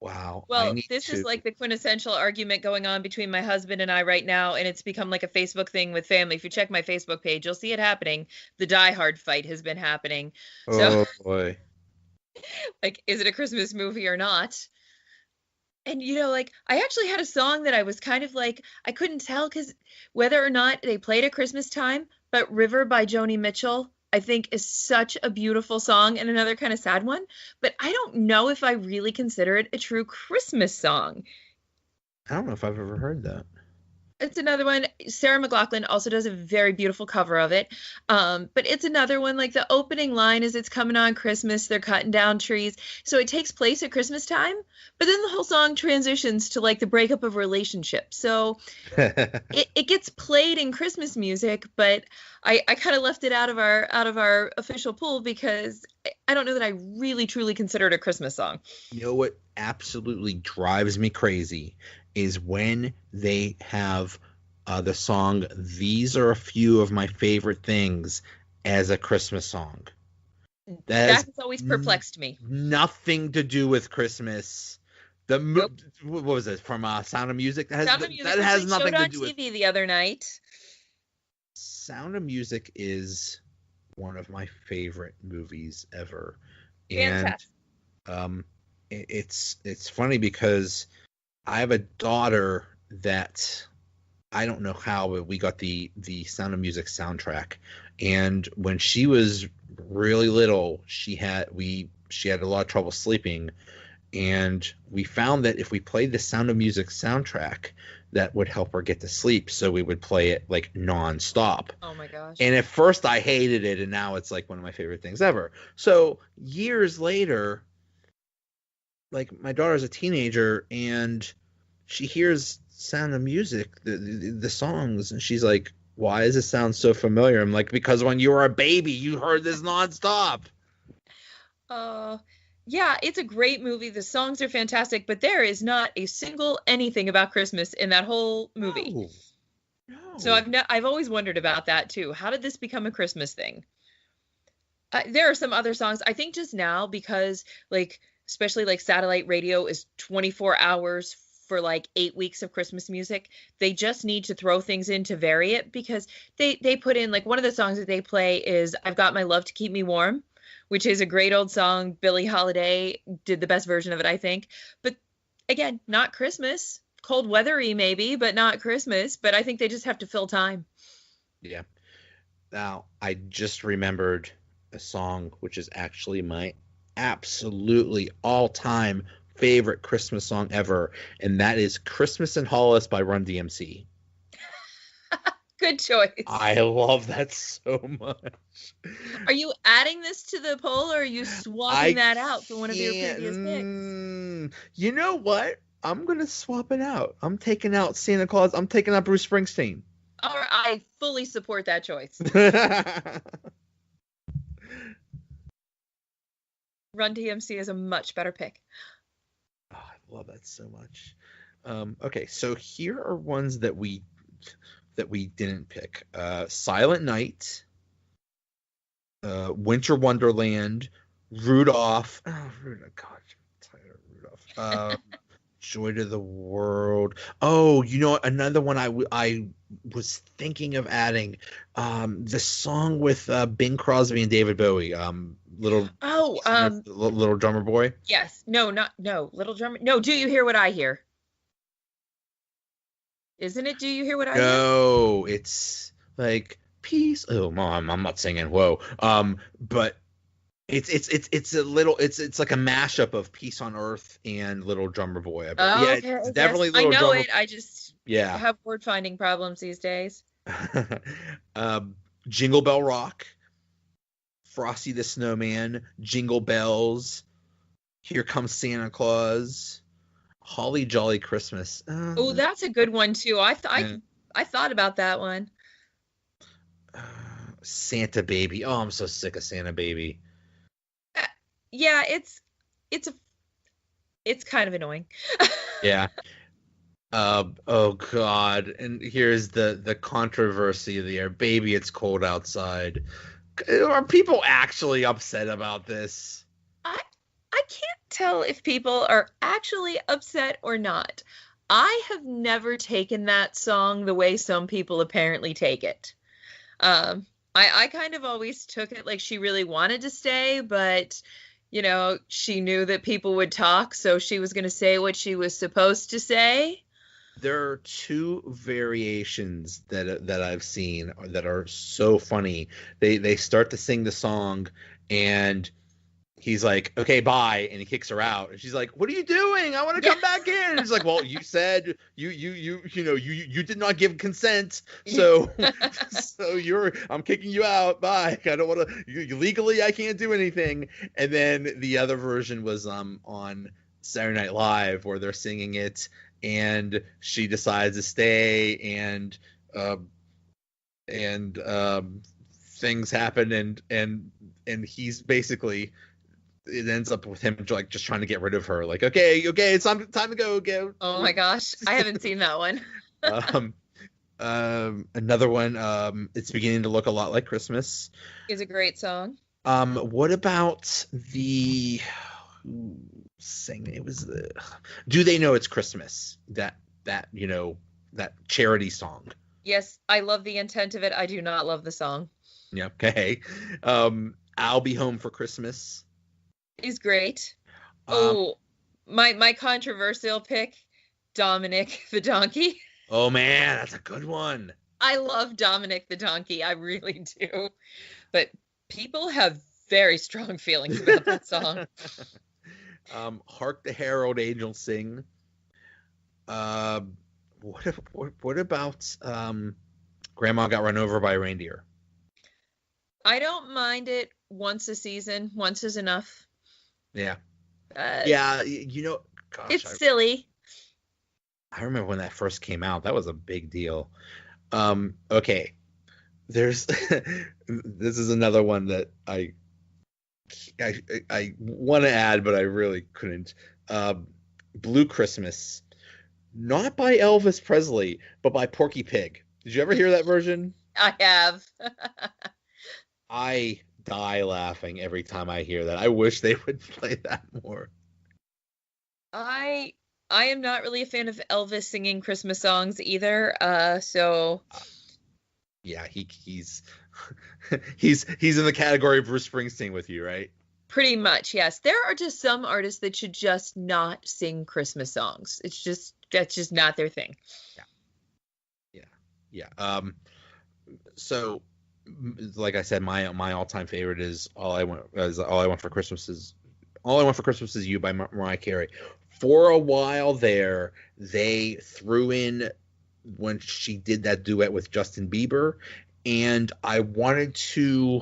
Wow. Well, this is like the quintessential argument going on between my husband and I right now, and it's become like a Facebook thing with family. If you check my Facebook page, you'll see it happening. The Die Hard fight has been happening. So, Oh boy. like, is it a Christmas movie or not? And like I actually had a song that I was kind of like I couldn't tell because whether or not they played at Christmas time, but River by Joni Mitchell I think is such a beautiful song and another kind of sad one, but I don't know if I really consider it a true Christmas song. I don't know if I've ever heard that. It's another one. Sarah McLachlan also does a very beautiful cover of it. But it's another one, like the opening line is it's coming on Christmas, they're cutting down trees. So it takes place at Christmas time, but then the whole song transitions to like the breakup of relationships. So it gets played in Christmas music, but I kind of left it out of our official pool because I don't know that I really truly consider it a Christmas song. You know what absolutely drives me crazy is when they have the song "These Are a Few of My Favorite Things" as a Christmas song. That has always perplexed me. Nothing to do with Christmas. What was it from Sound of Music? That has nothing to do with TV the other night. Sound of Music is one of my favorite movies ever. Fantastic. And it's funny because I have a daughter that I don't know how, but we got the Sound of Music soundtrack, and when she was really little, she had a lot of trouble sleeping, and we found that if we played the Sound of Music soundtrack, that would help her get to sleep. So we would play it like nonstop. Oh my gosh! And at first I hated it, and now it's like one of my favorite things ever. So years later, like my daughter's a teenager and she hears Sound of Music, the songs, and she's like, why does this sound so familiar? I'm like, because when you were a baby, you heard this nonstop. Yeah, it's a great movie. The songs are fantastic, but there is not a single anything about Christmas in that whole movie. No. So I've always wondered about that too. How did this become a Christmas thing? There are some other songs. I think just now because like especially like satellite radio is 24 hours for like 8 weeks of Christmas music. They just need to throw things in to vary it because they put in like one of the songs that they play is I've Got My Love to Keep Me Warm, which is a great old song. Billie Holiday did the best version of it, I think. But again, not Christmas. Cold weathery maybe, but not Christmas. But I think they just have to fill time. Yeah. Now, I just remembered a song which is actually my absolutely all-time favorite Christmas song ever, and that is Christmas in Hollis by Run DMC. Good choice. I love that so much. Are you adding this to the poll, or are you swapping that out for one of your previous picks? You know what? I'm going to swap it out. I'm taking out Santa Claus. I'm taking out Bruce Springsteen. All right, I fully support that choice. Run DMC is a much better pick. Oh, I love that so much. Okay, so here are ones that we didn't pick. Silent Night, Winter Wonderland, Rudolph. Oh, Rudolph. God, I'm tired of Rudolph. Joy to the World. Oh, you know, another one I was thinking of adding. The song with Bing Crosby and David Bowie. Little Drummer Boy. Yes. No, Little Drummer. No, Do You Hear What I Hear? Isn't it Do You Hear What I Hear? No, it's like Peace. Oh, Mom, I'm not singing. Whoa. But it's a little it's like a mashup of Peace on Earth and Little Drummer Boy. Okay. It's definitely Little Drummer. I know it. I just have word finding problems these days. Jingle Bell Rock, Frosty the Snowman, Jingle Bells, Here Comes Santa Claus, Holly Jolly Christmas. Oh, that's a good one too. I thought about that one. Santa Baby. Oh, I'm so sick of Santa Baby. Yeah, it's kind of annoying. Yeah. Oh God. And here's the controversy there. Baby, It's Cold Outside. Are people actually upset about this? I tell if people are actually upset or not. I have never taken that song the way some people apparently take it. I kind of always took it like she really wanted to stay, but she knew that people would talk, so she was going to say what she was supposed to say. There are two variations that I've seen that are so funny. They start to sing the song, and he's like, "Okay, bye," and he kicks her out, and she's like, "What are you doing? I want to come back in." And he's like, "Well, you said you did not give consent, so I'm kicking you out. Bye. I don't want to. Legally, I can't do anything." And then the other version was on Saturday Night Live, where they're singing it, and she decides to stay, and things happen, and he's basically. It ends up with him like just trying to get rid of her. Like, okay, it's time to go. Oh my gosh, I haven't seen that one. Another one. It's beginning to look a lot like Christmas. Is a great song. What about who sang it? It was the Do They Know It's Christmas? That charity song. Yes, I love the intent of it. I do not love the song. Yeah. Okay. I'll Be Home for Christmas. Is great. My controversial pick, Dominic the Donkey. Oh man, that's a good one. I love Dominic the Donkey. I really do. But people have very strong feelings about that song. Hark the Herald Angels Sing. What about Grandma Got Run Over by a Reindeer? I don't mind it once a season. Once is enough. Yeah. Gosh, it's silly. I remember when that first came out. That was a big deal. Okay. There's this is another one that I want to add, but I really couldn't. Blue Christmas, not by Elvis Presley, but by Porky Pig. Did you ever hear that version? I have. I die laughing every time I hear that. I wish they would play that more. I am not really a fan of Elvis singing Christmas songs either. So yeah, he's he's in the category of Bruce Springsteen with you, right? Pretty much, yes. There are just some artists that should just not sing Christmas songs. That's just not their thing. Yeah. So, like I said, my all-time favorite is All I Want for Christmas Is You by Mariah Carey. For a while there, they threw in when she did that duet with Justin Bieber, and I wanted to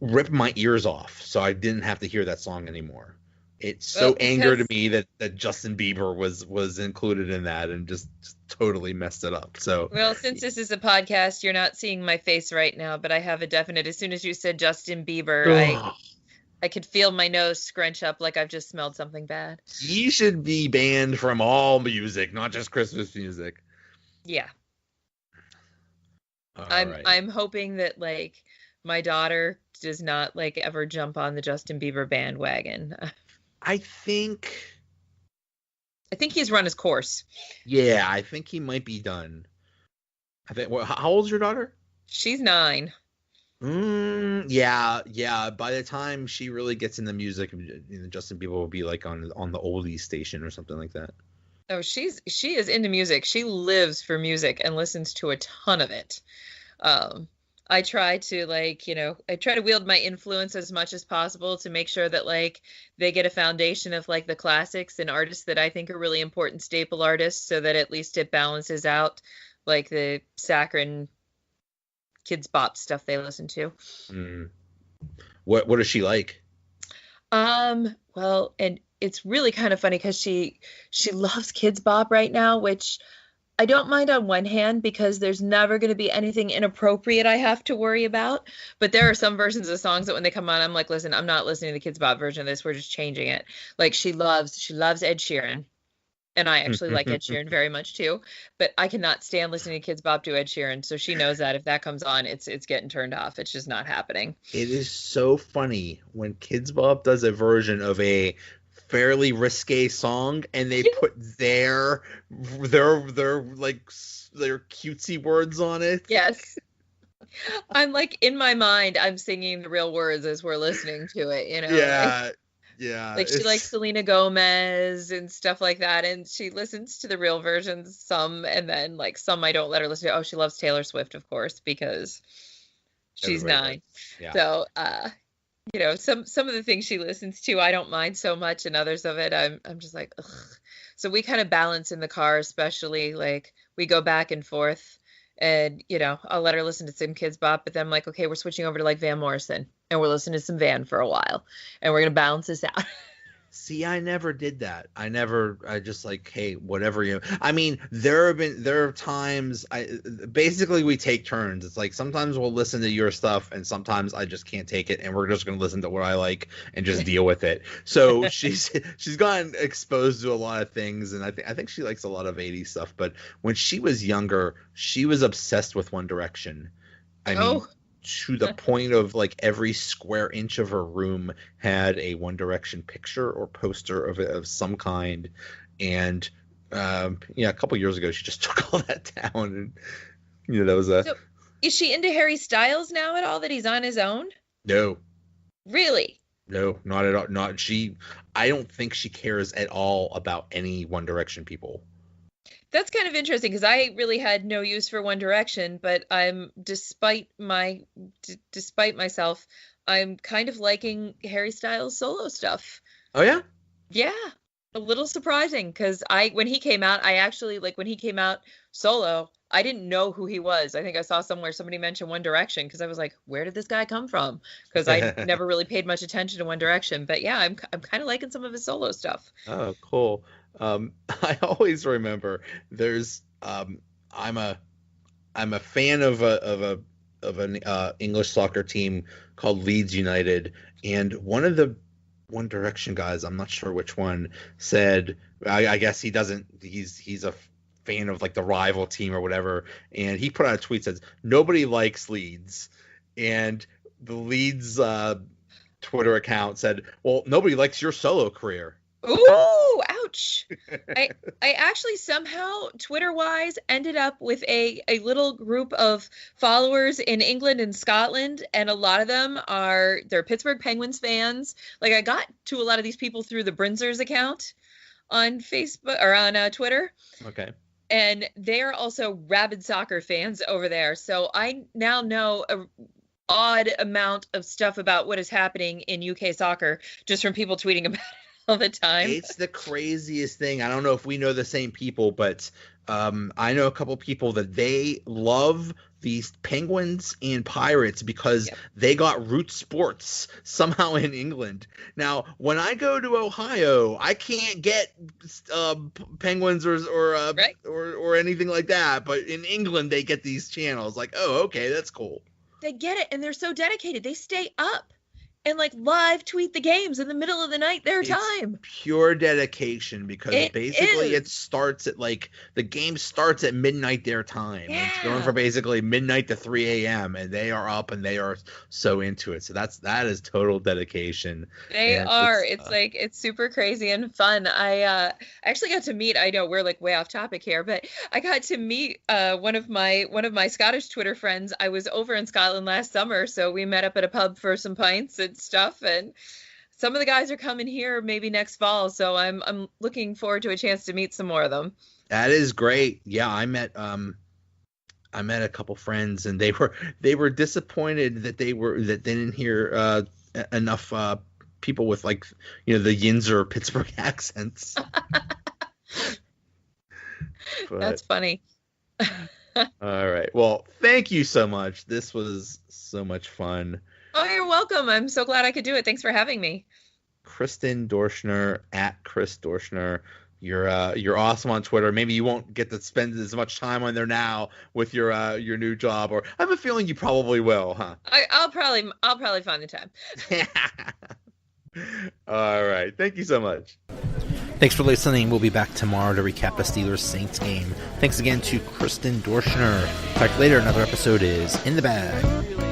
rip my ears off so I didn't have to hear that song anymore. It so angered me that Justin Bieber was included in that and just totally messed it up. So since this is a podcast, you're not seeing my face right now, but I have a definite. As soon as you said Justin Bieber, I could feel my nose scrunch up like I've just smelled something bad. He should be banned from all music, not just Christmas music. Yeah. I'm hoping that my daughter does not ever jump on the Justin Bieber bandwagon. I think he's run his course. Yeah, I think he might be done. How old's your daughter? She's 9. Yeah. By the time she really gets into music, Justin Bieber will be on the oldies station or something like that. Oh, she is into music. She lives for music and listens to a ton of it. I try to wield my influence as much as possible to make sure that they get a foundation of the classics and artists that I think are really important staple artists, so that at least it balances out the saccharine kids bop stuff they listen to. What is she like? Well, and it's really kind of funny because she loves kids bop right now, which I don't mind on one hand because there's never going to be anything inappropriate I have to worry about. But there are some versions of songs that when they come on, I'm like, listen, I'm not listening to the kids bop version of this. We're just changing it. She loves Ed Sheeran. And I actually like Ed Sheeran very much too, but I cannot stand listening to Kids Bop to Ed Sheeran. So she knows that if that comes on, it's getting turned off. It's just not happening. It is so funny when Kids Bop does a version of a fairly risque song and they put their like their cutesy words on it. Yes. I'm like, in my mind, I'm singing the real words as we're listening to it, you know? Yeah. Yeah. Like she likes Selena Gomez and stuff like that, and she listens to the real versions some, and then like some I don't let her listen to. Oh, she loves Taylor Swift, of course, because she's Everybody 9. Yeah. So you know, some of the things she listens to I don't mind so much, and others of it I'm just like, ugh. So we kind of balance in the car, especially like we go back and forth. And, you know, I'll let her listen to some Kids Bop, but then I'm like, okay, we're switching over to like Van Morrison and we're listening to some Van for a while and we're going to balance this out. See, I never did that. I just like, hey, whatever you. I mean, there are times basically we take turns. It's like sometimes we'll listen to your stuff and sometimes I just can't take it and we're just going to listen to what I like and just deal with it. So she's gotten exposed to a lot of things and I think she likes a lot of 80s stuff. But when she was younger, she was obsessed with One Direction. I mean, to the point of like every square inch of her room had a One Direction picture or poster of some kind. And a couple years ago she just took all that down, and that was So, is she into Harry Styles now at all, that he's on his own? No. Really? No, not at all. I don't think she cares at all about any One Direction people. That's kind of interesting because I really had no use for One Direction, but despite myself, I'm kind of liking Harry Styles solo stuff. Oh yeah? Yeah, a little surprising because when he came out, when he came out solo, I didn't know who he was. I think I saw somewhere somebody mentioned One Direction because I was like, where did this guy come from? Because I never really paid much attention to One Direction. But yeah, I'm kind of liking some of his solo stuff. Oh, cool. I always remember there's I'm a fan of an English soccer team called Leeds United, and one of the One Direction guys, I'm not sure which one, said I guess he's a fan of like the rival team or whatever, and he put out a tweet that says nobody likes Leeds, and the Leeds Twitter account said, well, nobody likes your solo career. Ooh, ouch. I actually somehow Twitter-wise ended up with a little group of followers in England and Scotland, and a lot of them they're Pittsburgh Penguins fans. Like I got to a lot of these people through the Brinzers account on Facebook or on Twitter. Okay. And they're also rabid soccer fans over there. So I now know a odd amount of stuff about what is happening in UK soccer just from people tweeting about it all the time. It's the craziest thing. I don't know if we know the same people, but I know a couple people that they love these Penguins and Pirates because they got root sports somehow in England. Now, when I go to Ohio, I can't get Penguins or anything like that. But in England, they get these channels. Like, oh, okay, that's cool. They get it, and they're so dedicated. They stay up and like live tweet the games in the middle of the night their time. Pure dedication because it starts at like the game starts at midnight their time. Yeah. It's going for basically midnight to 3 a.m. and they are up and they are so into it. So that is total dedication. They are. It's super crazy and fun. I actually got to meet. I know we're like way off topic here, but I got to meet one of my Scottish Twitter friends. I was over in Scotland last summer, so we met up at a pub for some pints and stuff, and some of the guys are coming here maybe next fall, so I'm looking forward to a chance to meet some more of them. That is great. Yeah, I met a couple friends and they were disappointed that they didn't hear enough people with like the Yinzer Pittsburgh accents. That's funny. All right. Well, thank you so much. This was so much fun. Oh, you're welcome. I'm so glad I could do it. Thanks for having me. Kristen Doerschner at Chris Doerschner. You're awesome on Twitter. Maybe you won't get to spend as much time on there now with your new job, or I have a feeling you probably will, huh? I'll probably find the time. All right. Thank you so much. Thanks for listening. We'll be back tomorrow to recap the Steelers-Saints game. Thanks again to Kristen Doerschner. Talk to you later. Another episode is in the bag.